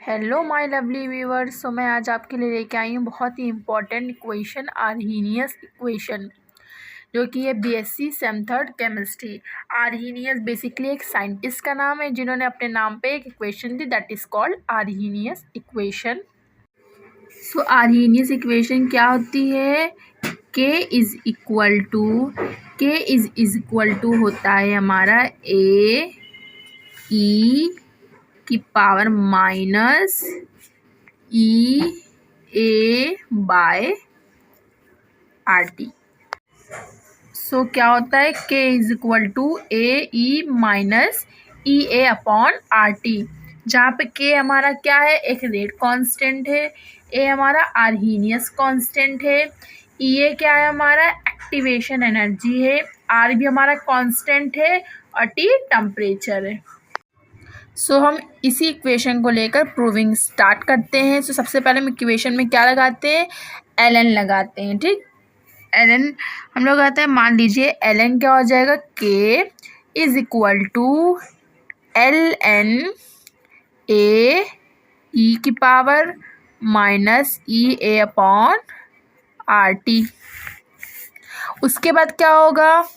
Hello my lovely viewers. So मैं आज आपके लिए लेके आई हूँ बहुत ही इम्पॉर्टेंट इक्वेशन, आर्हीनियस इक्वेशन, जो कि है BSc sem third chemistry. Arrhenius basically एक साइंटिस्ट का नाम है जिन्होंने अपने नाम पे एक इक्वेशन दी, that is called Arrhenius equation. So Arrhenius equation क्या होती है? के इज़ इक्वल टू होता है हमारा ए ई की power minus E A by R T. So क्या होता है? K is equal to A E minus E A upon R T, जहाँ पे के हमारा क्या है? एक रेट कांस्टेंट है, ए हमारा आर्हीनियस कांस्टेंट है, ई ए क्या है? हमारा एक्टिवेशन एनर्जी है, आर भी हमारा कांस्टेंट है और टी टेम्परेचर है। सो हम इसी इक्वेशन को लेकर प्रूविंग स्टार्ट करते हैं। सो सबसे पहले हम इक्वेशन में क्या लगाते हैं? एल एन लगाते हैं। ठीक, एल एन हम लोग लगाते हैं। मान लीजिए एल एन क्या हो जाएगा? K is equal to L N A E की power minus E A upon R T. उसके बाद क्या होगा?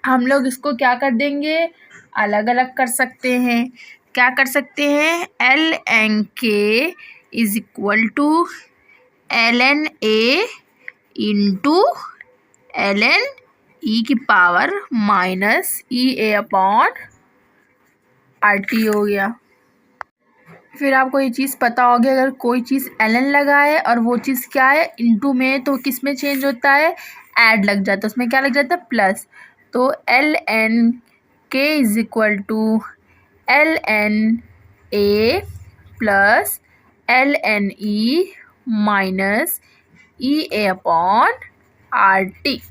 हम लोग इसको क्या कर देंगे? अलग अलग कर सकते हैं। क्या कर सकते हैं? L N K is equal to L N A into L N E की power minus E A upon R T हो गया। फिर आपको ये चीज़ पता होगी, अगर कोई चीज़ एल एन लगा है और वो चीज़ क्या है? इंटू में, तो किस में चेंज होता है? ऐड लग जाता है, उसमें क्या लग जाता है? प्लस। तो L N K is equal to L N A plus L N E minus E A upon R T.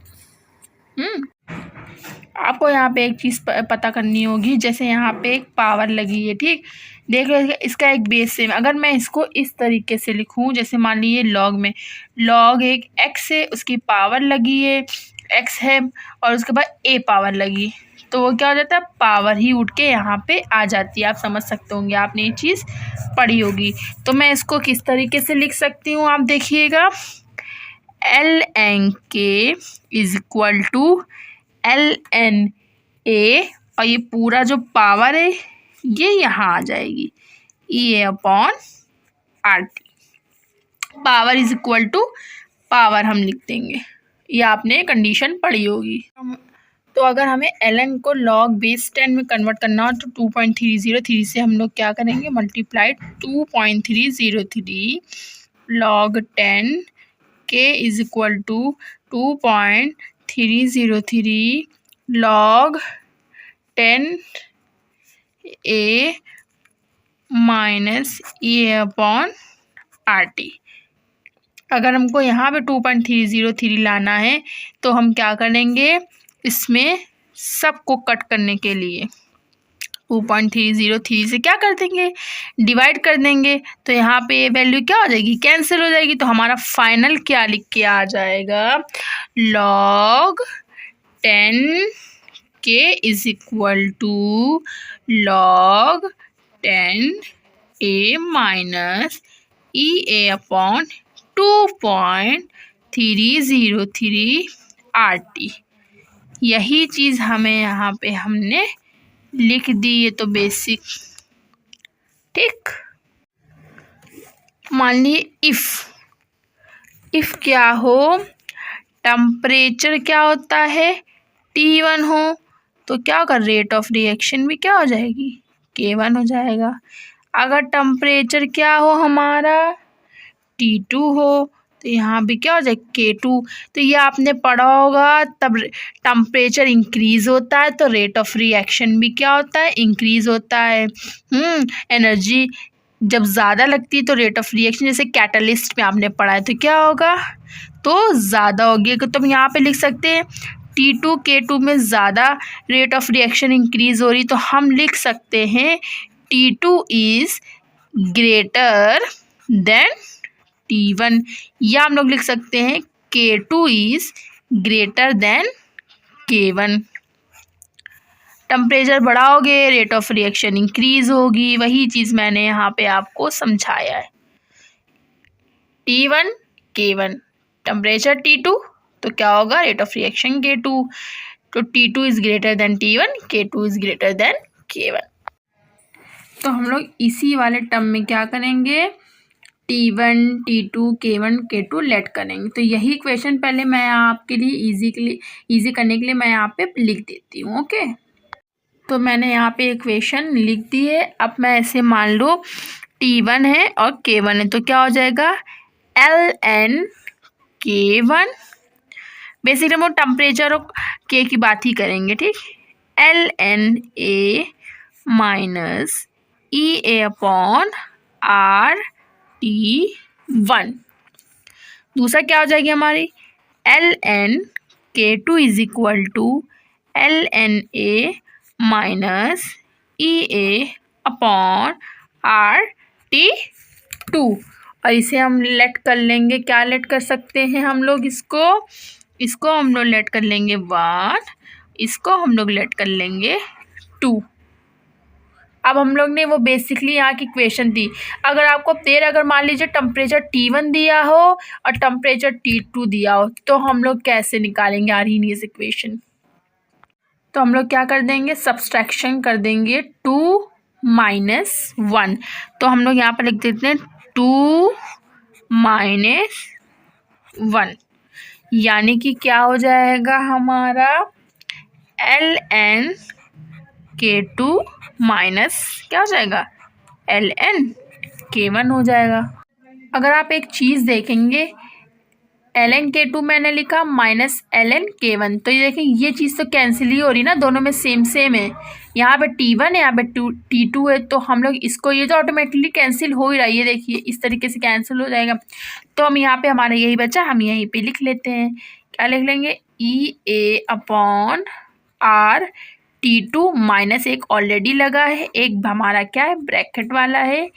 आपको यहाँ पे एक चीज़ पता करनी होगी, जैसे यहाँ पे एक पावर लगी है। ठीक, देख लो इसका एक बेस सेम। अगर मैं इसको इस तरीके से लिखूँ, जैसे मान लीजिए लॉग में, लॉग एक एक्स है, उसकी पावर लगी है एक्स है, और उसके बाद ए पावर लगी, तो वो क्या हो जाता है? पावर ही उठ के यहाँ पे आ जाती है। आप समझ सकते होंगे, आपने ये चीज़ पढ़ी होगी। तो मैं इसको किस तरीके से लिख सकती हूँ, आप देखिएगा। L N K is equal to L N A, और ये पूरा जो पावर है ये यहाँ आ जाएगी, E A upon R T. Power is equal to power हम लिख देंगे, ये आपने कंडीशन पढ़ी होगी। तो अगर हमें एल एन को लॉग बेस 10 में कन्वर्ट करना हो तो 2.303 से हम लोग क्या करेंगे? Multiplied 2.303 log 10 K is equal to 2.303 log 10 A minus E A upon R T. अगर हमको यहाँ पे 2.303 लाना है तो हम क्या करेंगे? इसमें सबको कट करने के लिए 2.303 से क्या कर देंगे? डिवाइड कर देंगे। तो यहाँ पे वैल्यू क्या हो जाएगी? कैंसिल हो जाएगी। तो हमारा फाइनल क्या लिख के आ जाएगा? Log 10 K is equal to log 10 A minus E A upon 2.303 R T. यही चीज़ हमें यहाँ पे हमने लिख दी। ये तो बेसिक। ठीक, मान लीजिए इफ़ क्या हो? टेम्परेचर क्या होता है? T1 हो, तो क्या होगा? रेट ऑफ रिएक्शन भी क्या हो जाएगी? K1 हो जाएगा। अगर टेम्परेचर क्या हो हमारा? T2 हो, तो यहाँ भी क्या हो जाए? K2। तो ये आपने पढ़ा होगा, तब टेम्परेचर इंक्रीज़ होता है तो रेट ऑफ रिएक्शन भी क्या होता है? इंक्रीज़ होता है। एनर्जी जब ज़्यादा लगती है तो रेट ऑफ रिएक्शन, जैसे कैटलिस्ट में आपने पढ़ा है, तो क्या होगा? तो ज़्यादा होगी। तो हम यहाँ पे लिख सकते हैं T2 K2 में ज़्यादा रेट ऑफ रिएक्शन इंक्रीज़ हो रही, तो हम लिख सकते हैं T2 is greater than T1, या हम लोग लिख सकते हैं K2 is greater than K1। Temperature बढ़ाओगे रेट ऑफ रिएक्शन इंक्रीज होगी, वही चीज़ मैंने यहाँ पे आपको समझाया है। T1 K1 टेम्परेचर T2 तो क्या होगा रेट ऑफ रिएक्शन K2, तो T2 is greater than T1, K2 is greater than K1। तो हम लोग इसी वाले टर्म में क्या करेंगे, T1 T2 K1 K2 late करेंगे। तो यही क्वेश्चन पहले मैं आपके लिए ईजी करने के लिए मैं यहाँ पे लिख देती हूँ। ओके, तो मैंने यहाँ पे इक्वेशन लिख दी है। अब मैं ऐसे मान लो T1 है और K1 है, तो क्या हो जाएगा ln K1। बेसिकली हम लोग टेम्परेचर और K की बात ही करेंगे, ठीक। ln A minus EA upon RT1। दूसरा क्या हो जाएगी हमारी ln K2 is equal to ln A minus EA upon RT2। और इसे हम लेट कर लेंगे, क्या लेट कर सकते हैं हम लोग, इसको हम लोग लेट कर लेंगे 1, इसको हम लोग लेट कर लेंगे 2। अब हम लोग ने वो बेसिकली यहाँ की क्वेश्चन थी, अगर आपको अगर मान लीजिए टेम्परेचर T1 दिया हो और टेम्परेचर T2 दिया हो, तो हम लोग कैसे निकालेंगे आर्हीनियस इक्वेशन। तो हम लोग क्या कर देंगे, सब्सट्रैक्शन कर देंगे 2 माइनस 1। तो हम लोग यहाँ पर लिख देते हैं 2 माइनस 1, यानी कि क्या हो जाएगा हमारा ln K2 माइनस क्या हो जाएगा ln K1 हो जाएगा। अगर आप एक चीज़ देखेंगे ln K2 मैंने लिखा माइनस ln K1, तो ये देखें ये चीज़ तो कैंसिल ही हो रही ना, दोनों में सेम है। यहाँ पे T1 है, यहाँ पे T2 है, तो हम लोग इसको, ये तो ऑटोमेटिकली कैंसिल हो ही रहा है, ये देखिए इस तरीके से कैंसिल हो जाएगा। तो हम यहाँ पे हमारा यही बचा, हम यहीं पे लिख लेते हैं, क्या लिख लेंगे EA अपॉन RT2 माइनस एक ऑलरेडी लगा है, एक हमारा क्या है ब्रैकेट वाला है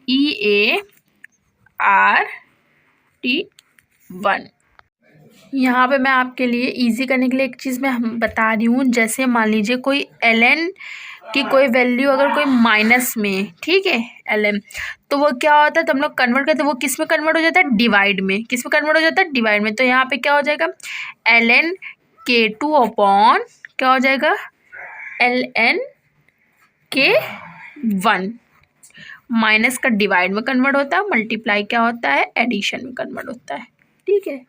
EA RT1। यहाँ पे मैं आपके लिए इजी करने के लिए एक चीज़ मैं बता रही हूँ, जैसे मान लीजिए कोई ln की कोई वैल्यू अगर कोई माइनस में, ठीक है ln, तो वो क्या होता है, तो हम लोग कन्वर्ट करते हैं, वो किस में कन्वर्ट हो जाता है डिवाइड में, किस में कन्वर्ट हो जाता है डिवाइड में। तो यहाँ पे क्या हो जाएगा ln K2 अपॉन क्या हो जाएगा ln K1, माइनस का डिवाइड में कन्वर्ट होता है, मल्टीप्लाई क्या होता है एडिशन में कन्वर्ट होता है, ठीक है।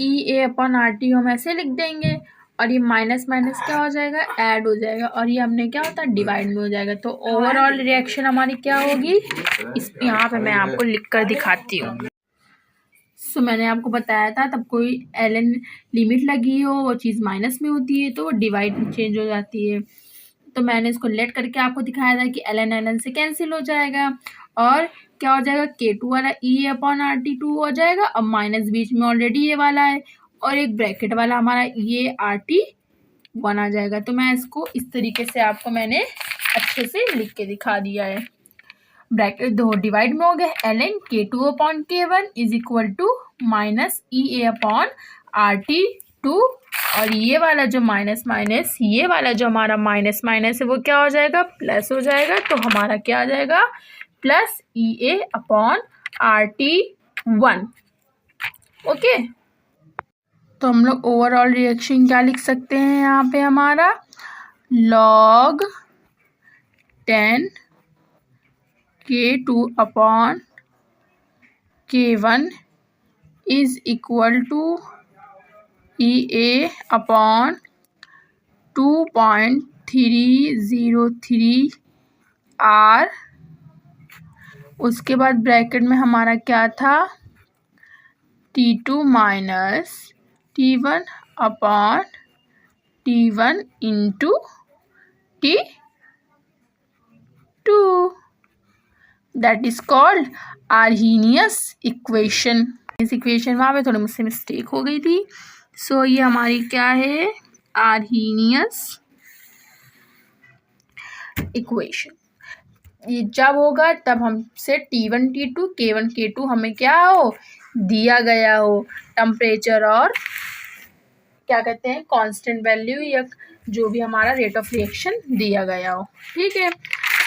EA अपॉन RT हम ऐसे लिख देंगे, और ये माइनस माइनस क्या हो जाएगा ऐड हो जाएगा, और ये हमने क्या होता है डिवाइड में हो जाएगा। तो ओवरऑल रिएक्शन हमारी क्या होगी, इस यहाँ पे मैं आपको लिख कर दिखाती हूँ। सो मैंने आपको बताया था तब कोई ln लिमिट लगी हो, वो चीज़ माइनस में होती है तो वो डिवाइड में चेंज हो जाती है। तो मैंने इसको लेट करके आपको दिखाया था कि ln से कैंसिल हो जाएगा, और क्या हो जाएगा K2 वाला EA अपॉन RT2 हो जाएगा। अब माइनस बीच में ऑलरेडी ये वाला है, और एक ब्रैकेट वाला हमारा ये RT1 आ जाएगा। तो मैं इसको इस तरीके से आपको मैंने अच्छे से लिख के दिखा दिया है। ब्रैकेट दो डिवाइड में हो गया, ln K2 upon K1 is equal to minus EA upon RT2, और ये वाला जो माइनस माइनस, ये वाला जो हमारा माइनस माइनस है वो क्या हो जाएगा प्लस हो जाएगा। तो हमारा क्या आ जाएगा plus EA upon RT1। Okay, तो हम लोग ओवरऑल रिएक्शन क्या लिख सकते हैं यहाँ पे हमारा log 10 K2 upon K1 is equal to EA upon 2.303 R। उसके बाद ब्रैकेट में हमारा क्या था T2 minus T1 upon T1 into T2, that is called Arrhenius equation. इस इक्वेशन वहाँ पे थोड़ी मुझसे मिस्टेक हो गई थी। सो ये हमारी क्या है आर्हीनियस इक्वेशन। ये जब होगा तब हमसे T1 T2 K1 K2 हमें क्या हो दिया गया हो टेम्परेचर और क्या कहते हैं कांस्टेंट वैल्यू या जो भी हमारा रेट ऑफ रिएक्शन दिया गया हो। ठीक है,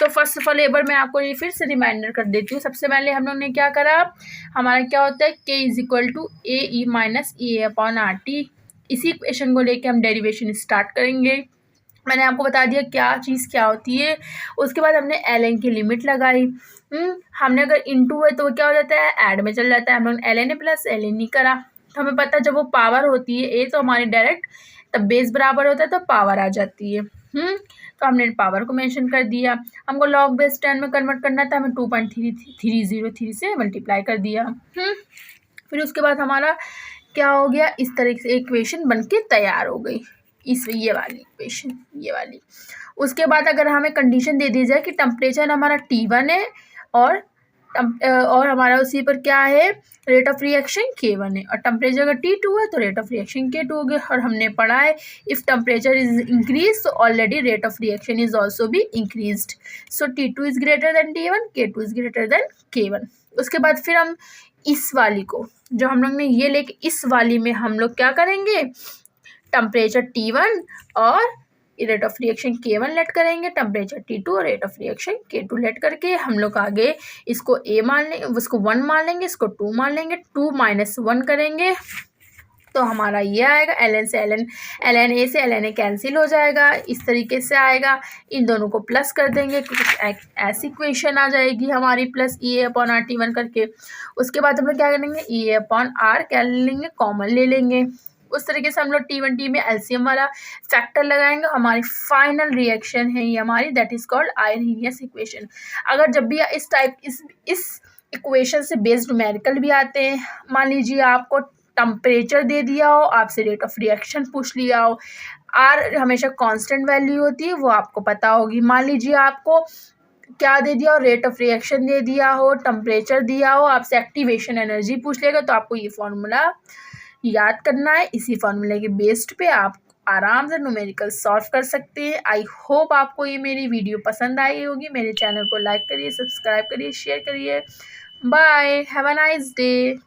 तो फर्स्ट ऑफ ऑल एक बार मैं आपको ये फिर से रिमाइंडर कर देती हूँ। सबसे पहले हम लोग ने क्या करा, हमारा क्या होता है K is equal to A E minus E A upon R T. इसी इक्वेशन को लेके हम डेरिवेशन स्टार्ट करेंगे। मैंने आपको बता दिया क्या चीज़ क्या होती है। उसके बाद हमने ln की लिमिट लगाई। हमने अगर इनटू है तो वो क्या हो जाता है, ऐड में चल जाता है। हम लोग ln प्लस ln नहीं करा, तो हमें पता है जब वो पावर होती है a तो हमारी डायरेक्ट तब बेस बराबर होता है तो पावर आ जाती है। तो हमने पावर को मेंशन कर दिया। हमको लॉग बेस 10 में कन्वर्ट करना था, हमें 2.303 से मल्टीप्लाई कर दिया। फिर उसके बाद हमारा क्या हो गया, इस तरीके से इक्वेशन बन के तैयार हो गई, ये वाली इक्वेशन, ये वाली। उसके बाद अगर हमें कंडीशन दे दी जाए कि टेम्परेचर हमारा T1 है और हमारा उसी पर क्या है, रेट ऑफ रिएक्शन K1 है, और टेम्परेचर अगर T2 है तो रेट ऑफ रिएक्शन K2 हो गया। और हमने पढ़ा है इफ़ टेम्परेचर इज इंक्रीज तो already rate of reaction is also भी increased. So T2 is greater than T1, K2 is greater than K1। उसके बाद फिर हम इस वाली को, जो हम लोग ने ये लेके इस वाली में हम लोग क्या करेंगे, टेम्परेचर T1 और rate of reaction K1 let करेंगे, टेम्परेचर T2 और rate of reaction K2 late करके हम लोग आगे इसको A मान लेंगे, उसको 1 मान लेंगे, इसको 2 मान लेंगे, 2 माइनस 1 करेंगे तो हमारा ये आएगा ln से ln a से ln a कैंसिल हो जाएगा, इस तरीके से आएगा। इन दोनों को प्लस कर देंगे, कुछ ऐसी इक्वेशन आ जाएगी हमारी plus E A upon R T1 करके। उसके बाद हम लोग क्या करेंगे, ई ए अपॉन आर क्या ले लेंगे, कॉमन ले लेंगे। उस तरीके से हम लोग T1 में एलसीएम वाला फैक्टर लगाएंगे। हमारी फाइनल रिएक्शन है ये हमारी, दैट इज कॉल्ड आयरनियस इक्वेशन। अगर जब भी इस इक्वेशन से बेस्ड न्यूमेरिकल भी आते हैं, मान लीजिए आपको टेम्परेचर दे दिया हो, आपसे रेट ऑफ रिएक्शन पूछ लिया हो, आर हमेशा कांस्टेंट वैल्यू होती है वो आपको पता होगी। मान लीजिए आपको क्या दे दिया हो, रेट ऑफ रिएक्शन दे दिया हो, टेम्परेचर दिया हो, आपसे एक्टिवेशन एनर्जी पूछ लेगा, तो आपको ये फॉर्मूला याद करना है। इसी फॉर्मूले के बेस्ड पे आप आराम से न्यूमेरिकल सॉल्व कर सकते हैं। आई होप आपको ये मेरी वीडियो पसंद आई होगी। मेरे चैनल को लाइक करिए, सब्सक्राइब करिए, शेयर करिए। Bye, have a nice day.